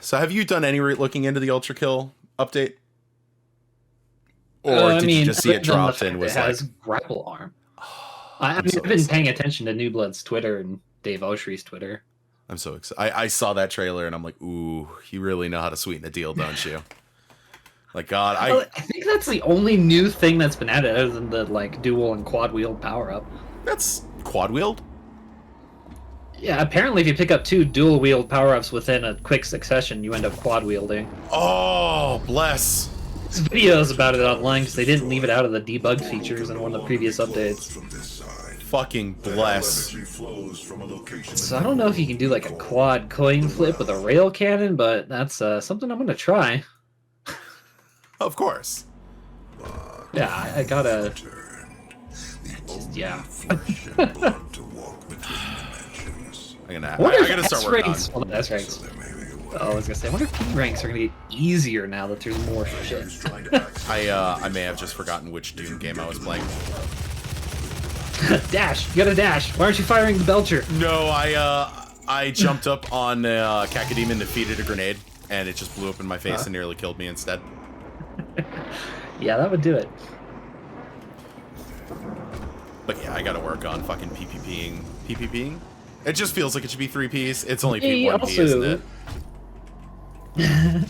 So have you done any looking into the Ultra Kill update? Or did you just see it dropped and was it like... has grapple arm. I've so been paying attention to New Blood's Twitter and Dave Oshry's Twitter. I'm so excited. I saw that trailer and I'm like, ooh, you really know how to sweeten the deal, don't you? Like, God, I think that's the only new thing that's been added other than the like dual and quad wield power up. That's quad wield? Yeah, apparently if you pick up 2 dual wield power ups within a quick succession, you end up quad wielding. Oh, bless. There's videos about it online because they didn't leave it out of the debug features in one of the previous updates. Fucking bless. So I don't know if you can do like a quad coin flip with a rail cannon, but that's something I'm gonna try. Of course. Yeah, I gotta. Yeah. I gotta start working on. Well, that's right. Oh, I was gonna say, I wonder if P ranks are gonna get easier now that there's more shit. I may have just forgotten which Doom game I was playing. Dash! You gotta dash! Why aren't you firing the Belcher? No, I jumped up on Cacodemon and defeated a grenade, and it just blew up in my face and nearly killed me instead. Yeah, that would do it. But yeah, I gotta work on fucking PPPing. PPPing? It just feels like it should be 3Ps. It's only P1P, isn't it?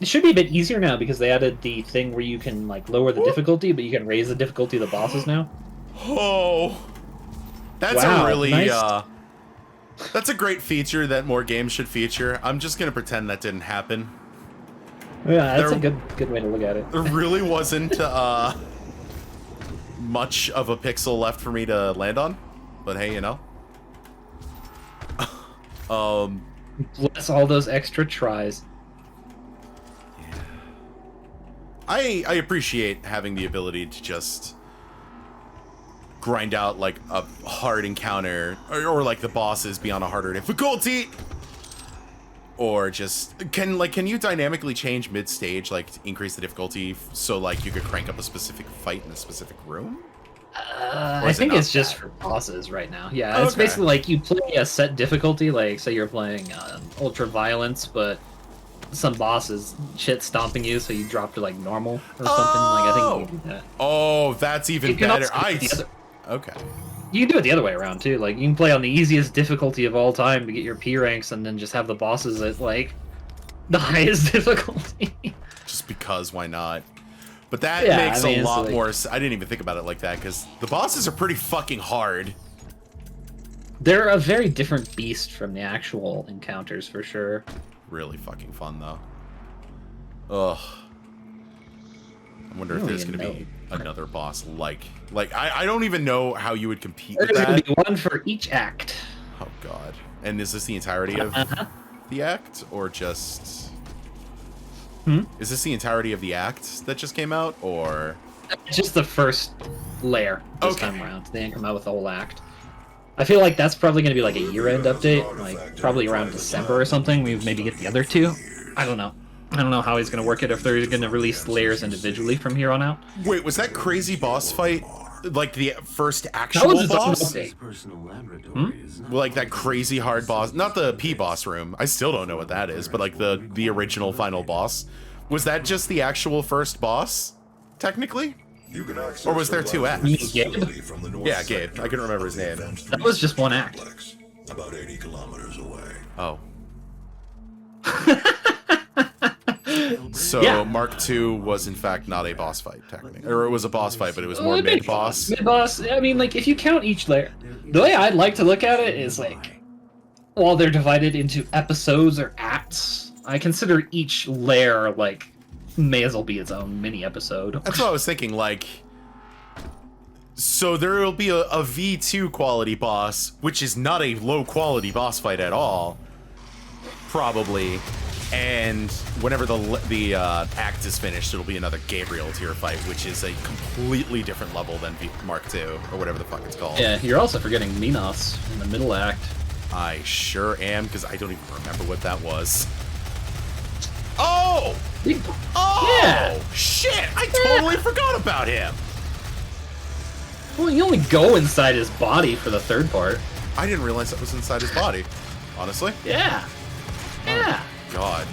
It should be a bit easier now because they added the thing where you can like lower the difficulty, but you can raise the difficulty of the bosses now. Oh, that's wow, a really nice. That's a great feature that more games should feature. I'm just gonna pretend that didn't happen. Yeah, that's a good way to look at it. There really wasn't much of a pixel left for me to land on, but hey, you know. Bless all those extra tries. I appreciate having the ability to just grind out like a hard encounter or like the bosses be on a harder difficulty, or just can you dynamically change mid-stage, like to increase the difficulty so like you could crank up a specific fight in a specific room? I think it's just for bosses right now. Yeah, it's basically like you play a set difficulty, like say you're playing Ultra Violence, but some bosses shit stomping you, so you drop to like normal or something. Like I think you can do that. Oh, that's even better. Okay. You can do it the other way around too. Like you can play on the easiest difficulty of all time to get your P ranks, and then just have the bosses at like the highest difficulty. Just because, why not? But that makes a lot more. I didn't even think about it like that because the bosses are pretty fucking hard. They're a very different beast from the actual encounters for sure. Really fucking fun though. Ugh. I wonder if there's gonna be another boss like I don't even know how you would compete with that. There's gonna be one for each act. Oh god. And is this the entirety of the act or just Is this the entirety of the act that just came out or just the first layer this time around? They didn't come out with the whole act. I feel like that's probably going to be like a year-end update, like probably around December or something. We maybe get the other 2. I don't know. I don't know how he's going to work it, if they're going to release layers individually from here on out. Wait, was that crazy boss fight like the first actual boss? Like that crazy hard boss, not the P boss room. I still don't know what that is, but like the original final boss. Was that just the actual first boss, technically? Or was there 2 acts? Gabe? Yeah, Gabe. I couldn't remember his name. That was just 1 act. About 80 kilometers away. Oh. So Mark II was in fact not a boss fight, technically. Or it was a boss fight, but it was more mid-boss. Mid-boss, I mean, like, if you count each layer... The way I'd like to look at it is, like, while they're divided into episodes or acts, I consider each layer, like, may as well be its own mini-episode. That's what I was thinking, like... So there will be a V2 quality boss, which is not a low-quality boss fight at all. Probably. And whenever the act is finished, it'll be another Gabriel tier fight, which is a completely different level than Mark II, or whatever the fuck it's called. Yeah, you're also forgetting Minos in the middle act. I sure am, because I don't even remember what that was. Oh! Oh! Yeah! Shit! I totally forgot about him! Well, you only go inside his body for the third part. I didn't realize that was inside his body, honestly. Yeah. Yeah. God.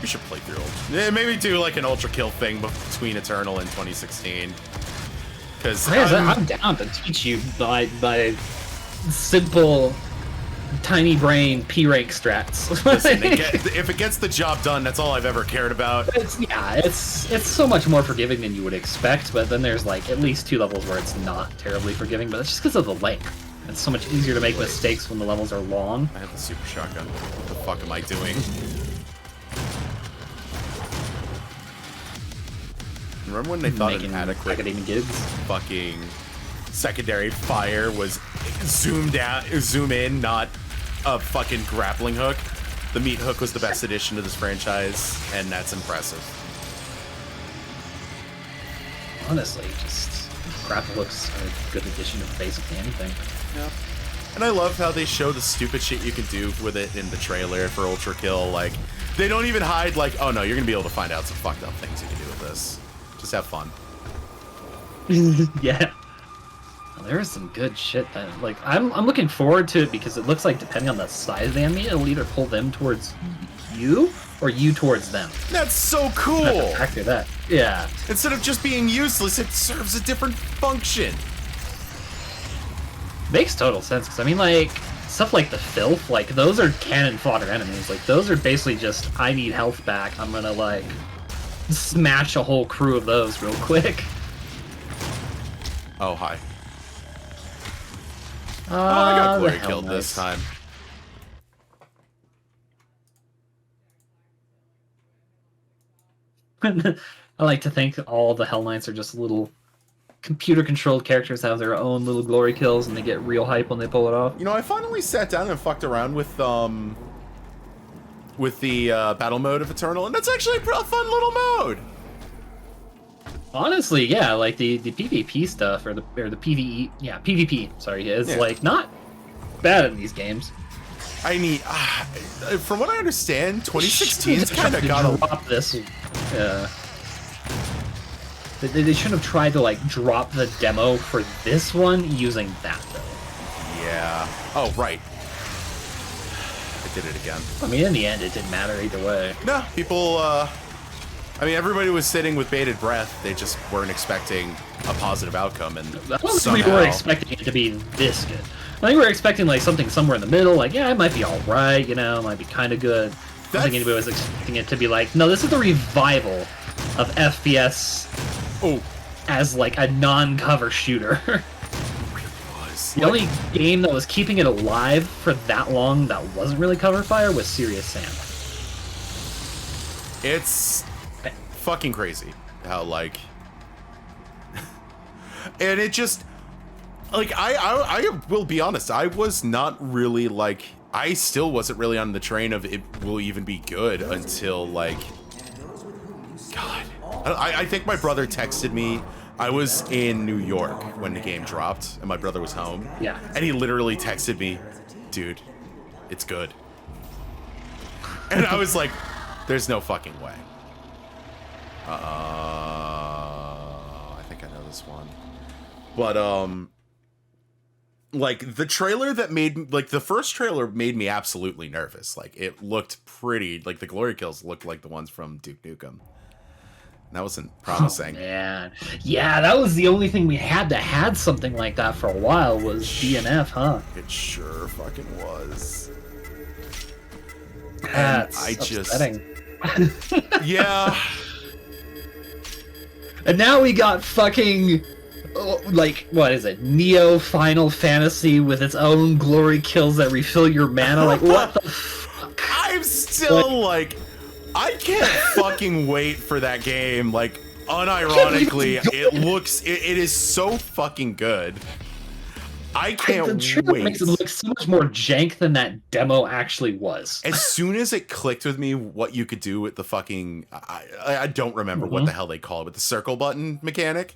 We should play through maybe do like an Ultra Kill thing between Eternal and 2016. Because I'm down to teach you by simple, tiny brain P rank strats. listen, if it gets the job done, that's all I've ever cared about. It's so much more forgiving than you would expect. But then there's like at least 2 levels where it's not terribly forgiving. But it's just because of the length. It's so much easier to make mistakes when the levels are long. I have the super shotgun. What the fuck am I doing? Remember when they thought an adequate fucking secondary fire was zoom in, not a fucking grappling hook? The meat hook was the best addition to this franchise, and that's impressive. Honestly, just grapple hooks are a good addition to basically anything. Yeah. And I love how they show the stupid shit you can do with it in the trailer for Ultra Kill. Like, they don't even hide, like, oh no, you're gonna be able to find out some fucked up things you can do with this. Just have fun. Yeah. Well, there is some good shit that, like, I'm looking forward to it because it looks like depending on the size of the enemy, it'll either pull them towards you or you towards them. That's so cool! After that. Yeah. Instead of just being useless, it serves a different function. Makes total sense, because I mean, like, stuff like the filth, like, those are cannon fodder enemies. Like, those are basically just, I need health back, I'm gonna, like, smash a whole crew of those real quick. Oh, hi. I got Glory killed nice. this time. I like to think all the Hell Knights are just little computer-controlled characters that have their own little glory kills, and they get real hype when they pull it off. You know, I finally sat down and fucked around with the battle mode of Eternal, and that's actually a fun little mode. Honestly, yeah, like the PvP stuff or the PvE, yeah, PvP. Sorry, is like not bad in these games. I mean, from what I understand, 2016's kind of got to drop this. They should have tried to like drop the demo for this one using that though. Yeah. Oh right. I did it again. I mean, in the end, it didn't matter either way. No, people. I mean, everybody was sitting with bated breath. They just weren't expecting a positive outcome, and we were expecting it to be this good. I think we were expecting like something somewhere in the middle. Like, yeah, it might be all right. You know, it might be kind of good. I don't think anybody was expecting it to be like, no, this is the revival of FPS. Oh, as like a non-cover shooter. The only game that was keeping it alive for that long that wasn't really cover fire was Serious Sam. It's fucking crazy how like, and it just like I will be honest, I was not really like, I still wasn't really on the train of it will even be good until like, God. I think my brother texted me. I was in New York when the game dropped, and my brother was home. Yeah. And he literally texted me, dude, it's good. And I was like, there's no fucking way. I think I know this one. But, like, the trailer that made, like, the first trailer made me absolutely nervous. Like, it looked pretty, like, the glory kills looked like the ones from Duke Nukem. That wasn't promising. Oh, man. Yeah, that was the only thing we had something like that for a while was DNF, huh? It sure fucking was. That's upsetting. Yeah. And now we got fucking, like, what is it? Neo Final Fantasy with its own glory kills that refill your mana. Like, what the fuck? I'm still like I can't fucking wait for that game. Like, unironically, it is so fucking good. I can't wait. Makes it look so much more jank than that demo actually was. As soon as it clicked with me what you could do with the fucking, I don't remember what the hell they call it, with the circle button mechanic,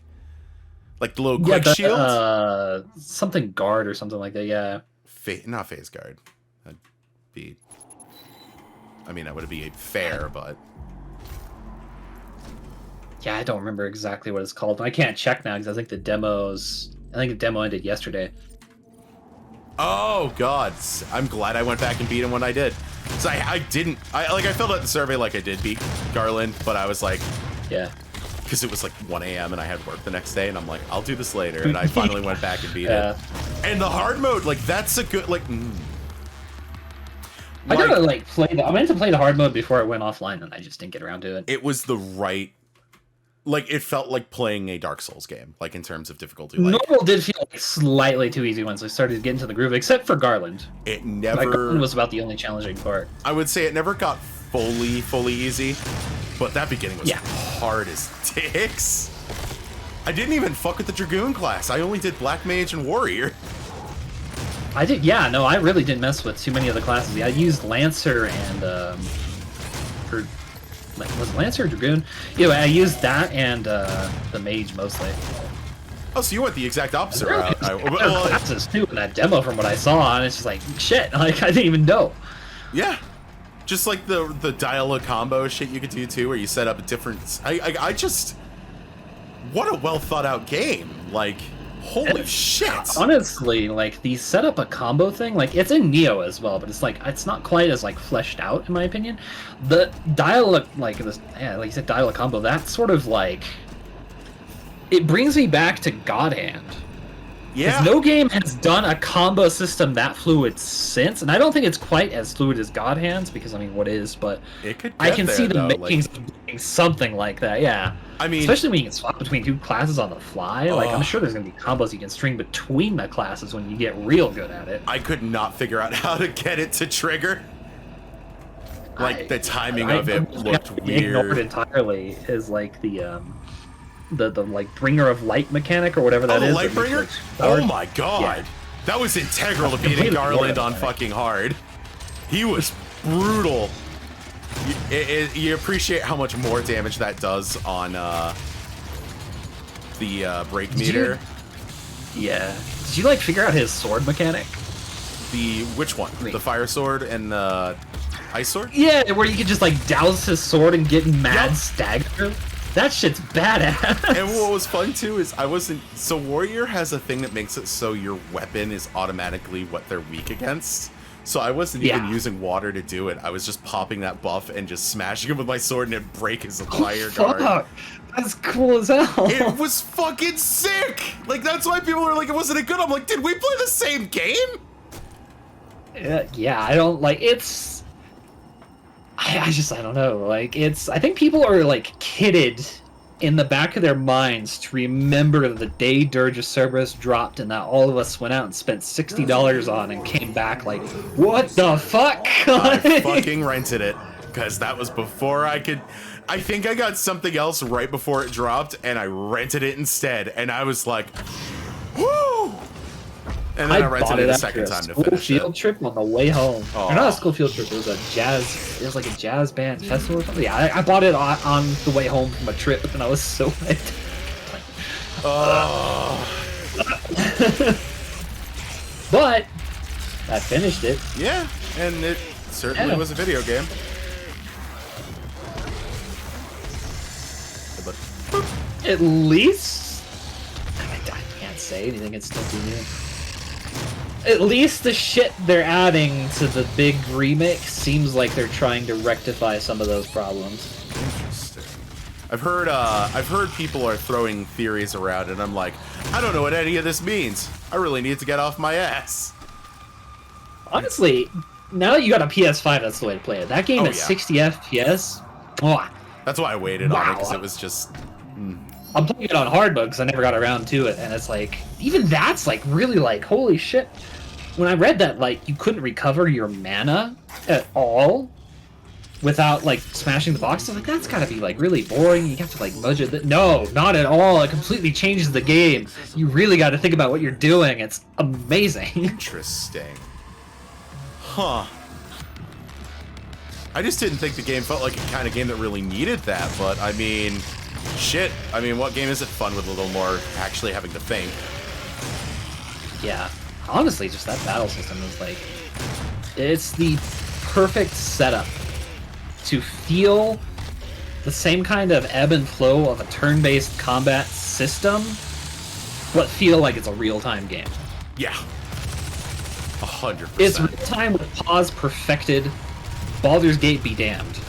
like the little quick shield, something guard or something like that. Yeah, not phase guard. That'd be. I mean, that would be fair, but... Yeah, I don't remember exactly what it's called. I can't check now because I think the demo ended yesterday. Oh, God. I'm glad I went back and beat him when I did. So I didn't. I filled out the survey like I did beat Garland, but I was like, Yeah. because it was like 1 a.m. and I had work the next day, and I'm like, I'll do this later. And I finally went back and beat it. And the hard mode, like, that's a good, like. I gotta like play I meant to play the hard mode before it went offline, and I just didn't get around to it. It was the right. Like, it felt like playing a Dark Souls game, like, in terms of difficulty. Like, Normal did feel like slightly too easy once I started getting to the groove, except for Garland. it Like, never. Garland was about the only challenging part. I would say it never got fully easy, but that beginning was Yeah. hard as dicks. I didn't even fuck with the Dragoon class. I only did Black Mage and Warrior. I did, yeah, no, I really didn't mess with too many of the classes. I used Lancer and, was it Lancer or Dragoon? Yeah, I used that and the Mage mostly. Oh, so you went the exact opposite There route. was classes too in that demo from what I saw, and it's just like, shit, like, I didn't even know. Yeah. Just like the dial-a combo shit you could do too, where you set up a different. I just. What a well thought out game! Like, holy shit! Honestly, like the set up a combo thing, like it's in Neo as well, but it's like it's not quite as like fleshed out in my opinion. The dial like this, yeah, like you said, dial a combo. That sort of like it brings me back to God Hand. Yeah. No game has done a combo system that fluid since, and I don't think it's quite as fluid as God Hands because I mean, what is? But It could. I get can there, see the though, makings of doing something like that. Yeah. I mean, Especially when you can swap between two classes on the fly. Like, I'm Oh. sure there's going to be combos you can string between the classes when you get real good at it. I could not figure out how to get it to trigger. Like, the timing of it looked Ignored weird. entirely is like the like bringer of light mechanic or whatever that Oh, the is. Lightbringer? Oh my god. That was integral to beating Completely Garland ignored on that. fucking hard. He was brutal. You appreciate how much more damage that does on the break Did you- meter. Yeah. Did you like figure out his sword mechanic? Which one? Wait. The fire sword and the ice sword? Yeah, where you could just like douse his sword and get mad Yup. stagger. That shit's badass. And what was fun too is I wasn't. So Warrior has a thing that makes it so your weapon is automatically what they're weak against. So I wasn't even Yeah. using water to do it. I was just popping that buff and just smashing him with my sword, and it'd break his fire guard. Fuck. That's cool as hell. It was fucking sick. Like that's why people were like, "It wasn't it good?" I'm like, "Did we play the same game?" Yeah, I don't like it's. I don't know. Like it's. I think people are like kidded in the back of their minds to remember the day Dirge of Cerberus dropped and that all of us went out and spent $60 on and came back like, what the fuck? I fucking rented it because that was before I could. I think I got something else right before it dropped, and I rented it instead. And I was like, "Woo!" And then I rented it a second time to school finish field it. trip on the way home. Aw. Or not a school field trip. It was a jazz. It was like a jazz band festival or something. Yeah, I bought it on the way home from a trip, and I was so hyped. Oh, But I finished it. yeah, and it certainly Yeah. was a video game. But At least I can't say anything. It's still too new. At least the shit they're adding to the big remake seems like they're trying to rectify some of those problems. interesting. I've heard people are throwing theories around, and I'm like, I don't know what any of this means. I really need to get off my ass. Honestly, now that you got a PS5, that's the way to play it. That game Oh, at yeah. 60 FPS. Oh, That's why I waited on it, Wow. because it was just. I'm playing it on hard mode because I never got around to it, and it's like even that's like really like holy shit. When I read that like you couldn't recover your mana at all without like smashing the box, I was like that's gotta be like really boring. You have to like budget that. No, not at all. It completely changes the game. You really got to think about what you're doing. It's amazing. Interesting. Huh. I just didn't think the game felt like a kind of game that really needed that, but I mean, shit. I mean, what game isn't fun with a little more actually having to think? Yeah. Honestly, just that battle system is like it's the perfect setup to feel the same kind of ebb and flow of a turn-based combat system, but feel like it's a real-time game. Yeah. 100%. It's real-time with pause perfected, Baldur's Gate be damned.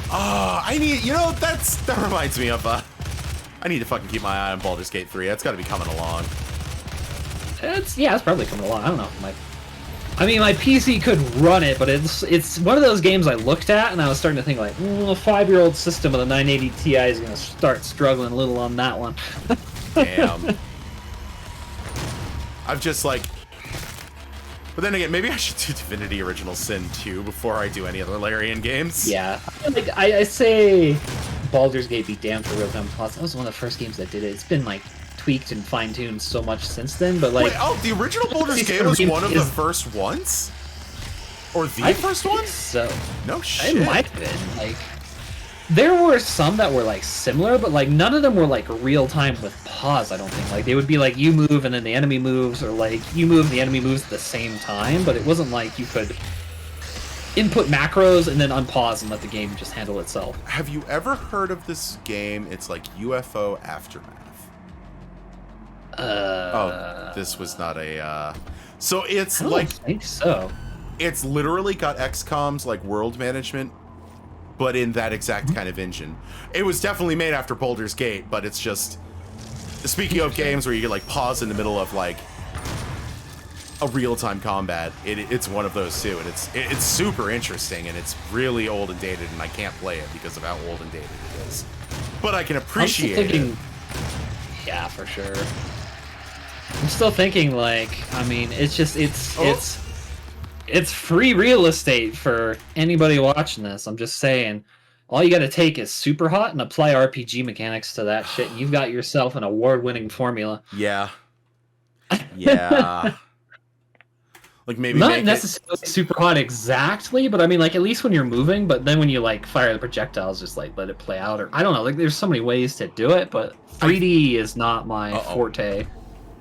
I need, that reminds me of, I need to fucking keep my eye on Baldur's Gate 3. That's gotta be coming along. It's probably coming along. I don't know. My PC could run it, but it's one of those games I looked at and I was starting to think like, a 5-year-old system with a 980 Ti is gonna start struggling a little on that one. Damn. I've just like, but then again, maybe I should do Divinity Original Sin 2 before I do any other Larian games. Yeah, I say Baldur's Gate be damned for real-time plots. That was one of the first games that did it. It's been like tweaked and fine-tuned so much since then, but like... Wait, the original Baldur's Gate was one of the first ones? Or the first one? So. No shit. It might have been, like... There were some that were like similar, but like none of them were like real-time with pause, I don't think. Like they would be like you move and then the enemy moves, or like you move and the enemy moves at the same time, but it wasn't like you could input macros and then unpause and let the game just handle itself. Have you ever heard of this game? It's like UFO Aftermath. Oh, this was not a, So it's I think so. It's literally got XCOM's like world management, but in that exact kind of engine. It was definitely made after Baldur's Gate, but it's just... Speaking of games where you can like pause in the middle of like a real-time combat, it's one of those too, and it's super interesting, and it's really old and dated, and I can't play it because of how old and dated it is. But I can appreciate it. Yeah, for sure. I'm still thinking like, I mean, it's free real estate for anybody watching this. I'm just saying, all you got to take is Super Hot and apply RPG mechanics to that shit, and you've got yourself an award-winning formula. Yeah. Yeah. Like maybe not necessarily Super Hot exactly, but I mean, like at least when you're moving. But then when you like fire the projectiles, just like let it play out, or I don't know. Like there's so many ways to do it, but 3D is not my forte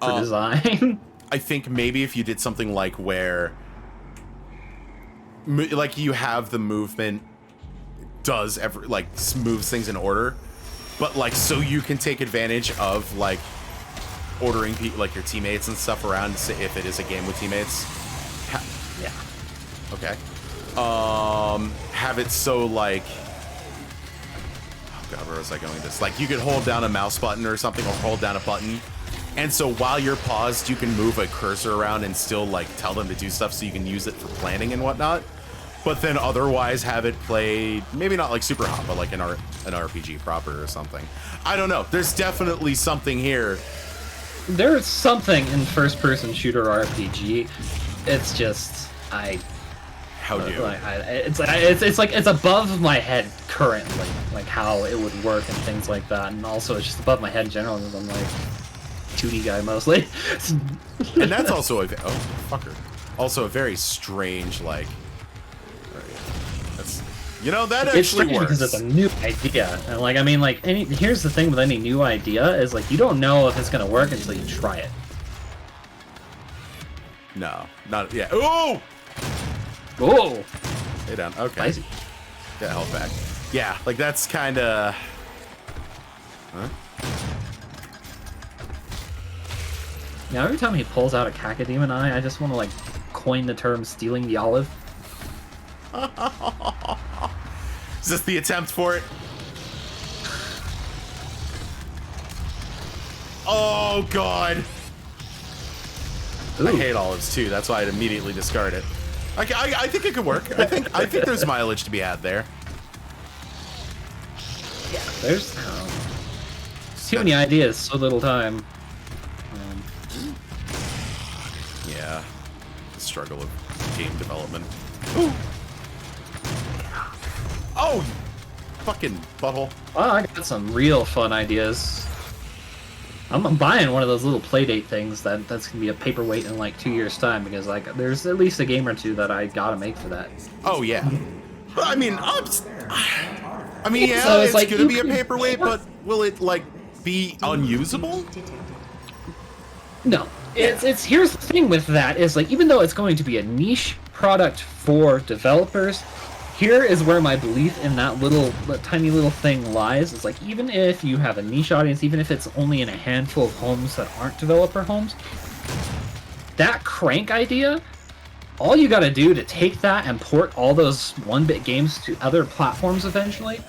for design. I think maybe if you did something like where, like you have the movement does moves things in order, but like so you can take advantage of like ordering like your teammates and stuff around if it is a game with teammates. Yeah. Okay. Have it so like, oh god, where was I going with this? Like you could hold down a mouse button or something, or hold down a button, and so while you're paused, you can move a cursor around and still like tell them to do stuff, so you can use it for planning and whatnot. But then otherwise have it played, maybe not like Super Hot, but like an RPG proper or something. I don't know. There's definitely something here. There's something in first-person shooter RPG. It's just How do? It's above my head currently, like how it would work and things like that, and also it's just above my head in general because I'm like 2D guy mostly. And that's also also a very strange like. That actually works. Because it's a new idea, and like I mean, like here's the thing with any new idea is like you don't know if it's gonna work until you try it. No, not yeah. Oh, stay down. Okay, Spicy. Get held back. Yeah, like that's kind of. Huh? Now every time he pulls out a Cacodemon Eye, I just want to like coin the term "stealing the olive." Is this the attempt for it? Oh god! Ooh. I hate olives too. That's why I'd immediately discard it. I think it could work. I think there's mileage to be had there. Yeah, there's too many ideas, so little time. Yeah, the struggle of game development. Ooh. Oh, fucking butthole. Well, I got some real fun ideas. I'm buying one of those little playdate things that's gonna be a paperweight in like 2 years' time, because like there's at least a game or two that I gotta make for that. Oh yeah. But I mean, yeah, so it's like, gonna be a paperweight, but will it like be unusable? No. It's here's the thing with that is like even though it's going to be a niche product for developers, here is where my belief in that tiny little thing lies. It's like, even if you have a niche audience, even if it's only in a handful of homes that aren't developer homes, that crank idea all you got to do to take that and port all those 1-bit games to other platforms eventually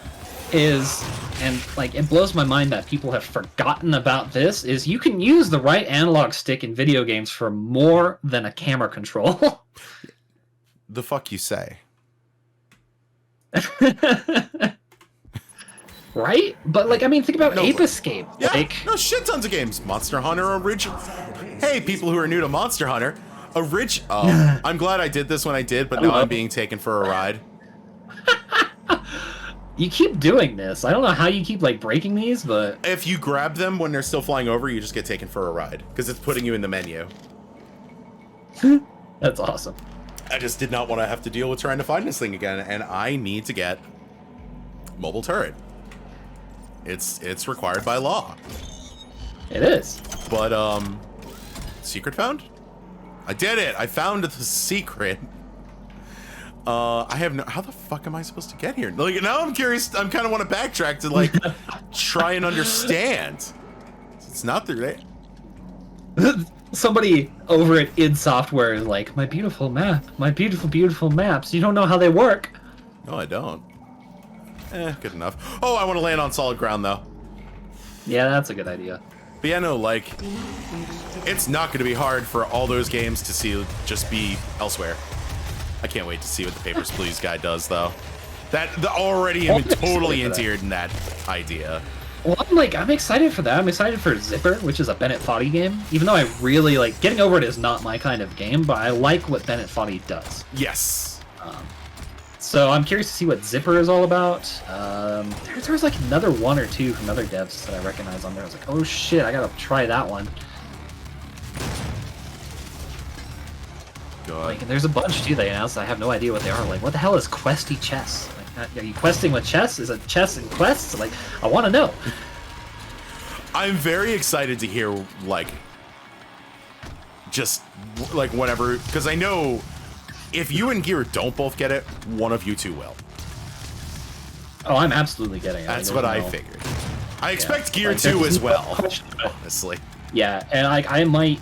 is, and like it blows my mind that people have forgotten about this, is you can use the right analog stick in video games for more than a camera control. The fuck you say? Right? But like, I mean, think about No, Ape Escape. Yeah, Like, no, shit tons of games. Monster Hunter original. Hey, people who are new to Monster Hunter, I'm glad I did this when I did, but now I'm being taken for a ride. you keep doing this. I don't know how you keep like breaking these, but If you grab them when they're still flying over, you just get taken for a ride because it's putting you in the menu. that's awesome. I just did not want to have to deal with trying to find this thing again, and I need to get mobile turret. It's required by law. It is. But secret found? I did it. I found the secret. I have no. How the fuck am I supposed to get here? Like now, I'm curious. I'm kind of want to backtrack to like try and understand. It's not through there. Somebody over at id Software is like, my beautiful map, my beautiful, beautiful maps. You don't know how they work. No, I don't. Good enough. Oh, I want to land on solid ground though. Yeah, that's a good idea. But yeah, no, like, it's not going to be hard for all those games to see just be elsewhere. I can't wait to see what the Papers, Please guy does, though. Already am totally endeared in that idea. Well, I'm excited for that. I'm excited for Zipper, which is a Bennett Foddy game. Even though I really like Getting Over It is not my kind of game, but I like what Bennett Foddy does. Yes. So I'm curious to see what Zipper is all about. There's like another one or two from other devs that I recognize on there. I was like, oh shit, I gotta try that one. God. Like, there's a bunch too they announced. I have no idea what they are. Like, what the hell is Questy Chess? Like, are you questing with chess? Is it chess and quests? Like, I want to know. I'm very excited to hear, like, just, like, whatever, because I know if you and Gear don't both get it, one of you two will. Oh, I'm absolutely getting it. That's what I figured. I expect Gear 2 as well, honestly. Yeah, and like I might.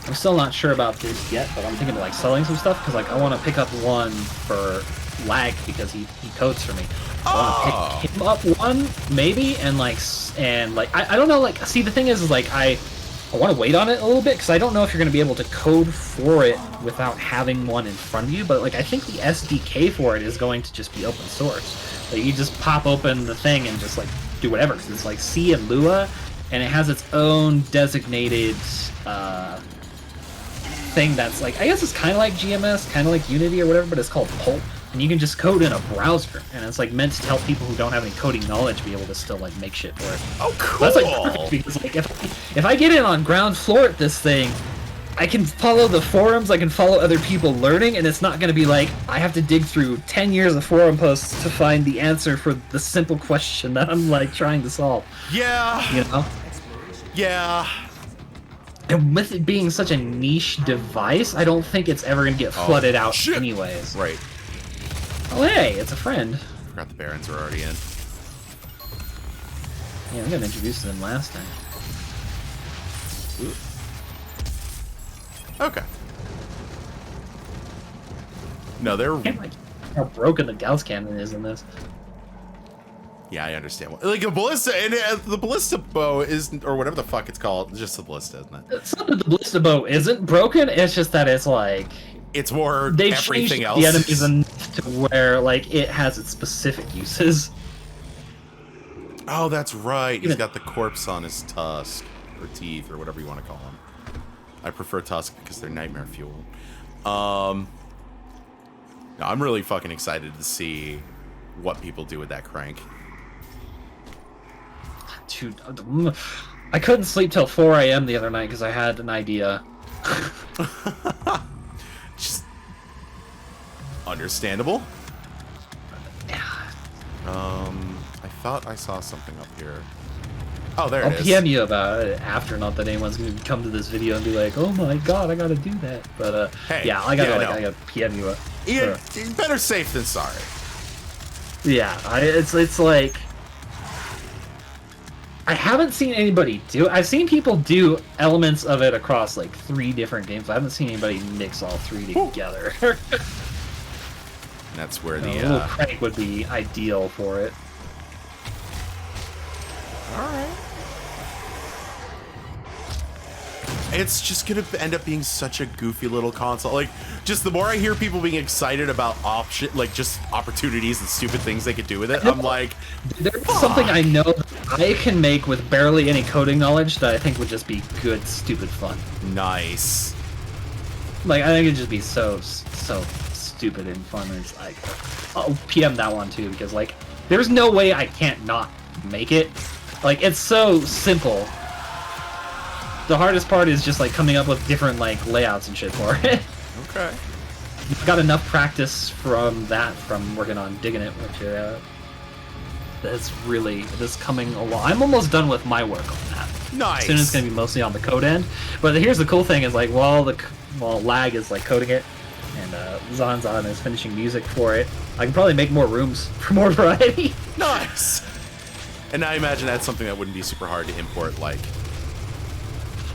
I'm still not sure about this yet, but I'm thinking of like selling some stuff because like I want to pick up one for Lag because he codes for me. I want to pick him up one maybe and like I don't know, like, see, the thing is like I want to wait on it a little bit because I don't know if you're going to be able to code for it without having one in front of you, but like I think the SDK for it is going to just be open source. Like you just pop open the thing and just like do whatever, because it's like C and Lua, and it has its own designated thing that's like, I guess it's kind of like GMS, kind of like Unity or whatever, but it's called Pulp, and you can just code in a browser, and it's like meant to help people who don't have any coding knowledge be able to still like make shit for it. Oh, cool! That's like perfect, because like if I get in on ground floor at this thing, I can follow the forums, I can follow other people learning, and it's not going to be like I have to dig through 10 years of forum posts to find the answer for the simple question that I'm like trying to solve. Yeah. You know? Yeah. And with it being such a niche device, I don't think it's ever going to get flooded out shit. anyways. Right. Oh hey, it's a friend. Forgot the Barons were already in. Yeah, I'm going to introduce them last time. Ooh. Okay. No, they're... Like, how broken the Gauss cannon is in this. Yeah, I understand. Like a ballista, and the ballista bow isn't, or whatever the fuck it's called. It's just the ballista, isn't it? It's not that the ballista bow isn't broken. It's just that it's like It's more they everything changed else. the enemies enough to where like it has its specific uses. Oh, that's right. He's got the corpse on his tusk or teeth or whatever you want to call them. I prefer tusk because they're nightmare fuel. No, I'm really fucking excited to see what people do with that crank. Dude, I couldn't sleep till 4 a.m. the other night because I had an idea. Just understandable. I thought I saw something up here. Oh, there I'll it is. PM you about it after, not that anyone's gonna come to this video and be like, "Oh my god, I gotta do that." But Hey, yeah, I gotta no. I gotta PM you. Yeah, better safe than sorry. Yeah, it's like I haven't seen anybody do it. I've seen people do elements of it across like 3 different games. I haven't seen anybody mix all 3 together. That's where A the little crank would be ideal for it. Alright. It's just gonna end up being such a goofy little console. Like, just the more I hear people being excited about option, like just opportunities and stupid things they could do with it, I'm like, There's something I know that I can make with barely any coding knowledge that I think would just be good, stupid fun. nice. Like, I think it'd just be so stupid and fun. It's like, I'll PM that one too, because like, there's no way I can't not make it. Like, it's so simple. The hardest part is just like coming up with different like layouts and shit for it. Okay. I've got enough practice from that, from working on Digging It, which that's coming along. I'm almost done with my work on that. Nice. Soon it's gonna be mostly on the code end. But here's the cool thing: is like while Lag is like coding it, and Zanzan is finishing music for it, I can probably make more rooms for more variety. Nice. And I imagine that's something that wouldn't be super hard to import, like.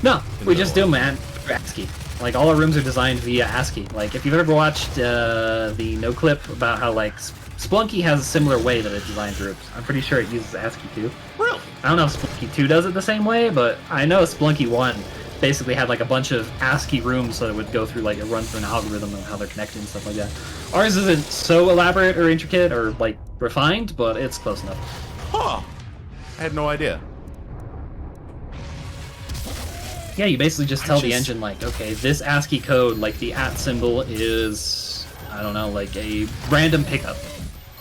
No, In we the just do middle them through ASCII. Like all our rooms are designed via ASCII. Like if you've ever watched the No Clip about how like Splunky has a similar way that it designs groups. I'm pretty sure it uses ASCII too. Really? I don't know if Splunky 2 does it the same way, but I know Splunky 1 basically had like a bunch of ASCII rooms so it would go through like it runs through an algorithm and how they're connected and stuff like that. Ours isn't so elaborate or intricate or like refined, but it's close enough. Huh. I had no idea. Yeah, you basically just tell the just- engine, like, okay, this ASCII code, like the @ symbol is, I don't know, like a random pickup.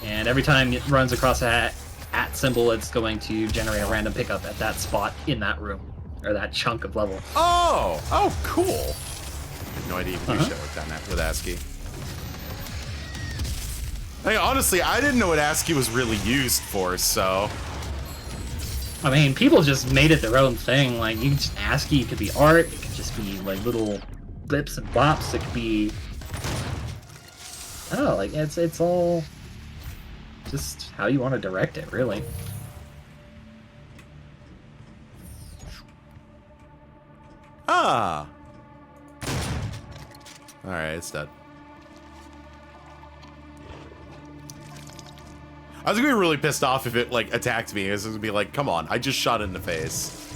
And every time it runs across that @ symbol, it's going to generate a random pickup at that spot in that room, or that chunk of level. Oh! Oh, cool. I had no idea you could do shit like that with ASCII. Hey, honestly, I didn't know what ASCII was really used for, so. I mean, people just made it their own thing. Like, you can just ASCII, it could be art, it could just be like little blips and bops, it could be. I don't know, like, it's all just how you want to direct it, really. Ah! Alright, it's dead. I was gonna be really pissed off if it, like, attacked me. It was gonna be like, come on, I just shot it in the face.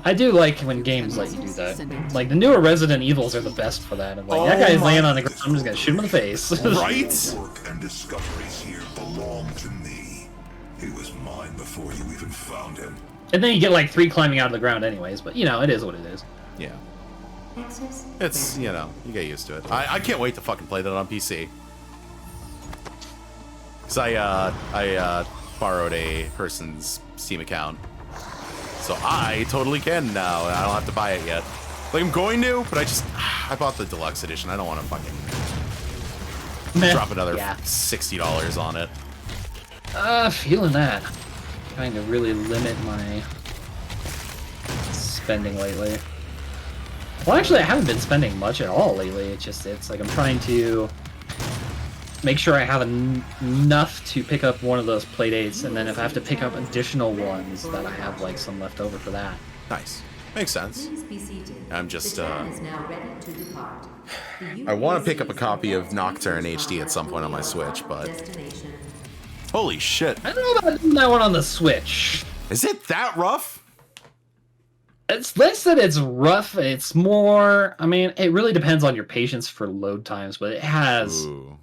I do like when games let you do that. Like, the newer Resident Evils are the best for that. I'm like, Oh that guy's my- laying on the ground, I'm just gonna shoot him in the face. Right? Work and discoveries here belong to me. He was mine before you even found him. And then you get like 3 climbing out of the ground anyways, but you know, it is what it is. Yeah. It's, you know, you get used to it. I can't wait to fucking play that on PC. Because I borrowed a person's Steam account. So I totally can now, and I don't have to buy it yet. Like, I'm going to, but I bought the deluxe edition. I don't want to fucking Meh. drop another Yeah. $60 on it. Feeling that. Trying to really limit my spending lately. Well, actually, I haven't been spending much at all lately. It's like I'm trying to make sure I have enough to pick up one of those playdates, and then if I have to pick up additional ones, that I have like some left over for that. Nice. Makes sense. Please be seated. I'm just, The train is now ready to depart. The I want to pick up a UAC copy of is Nocturne now HD at some point on my our Switch, but destination. holy shit. I don't know about doing that one on the Switch. Is it that rough? It's less that it's rough. It's more. I mean, it really depends on your patience for load times, but it has Ooh,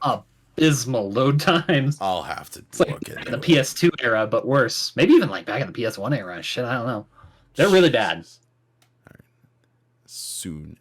abysmal load times. I'll have to It's like look back at in the it. PS2 era, but worse. Maybe even like back in the PS1 era. Shit, I don't know. They're really bad. Soon.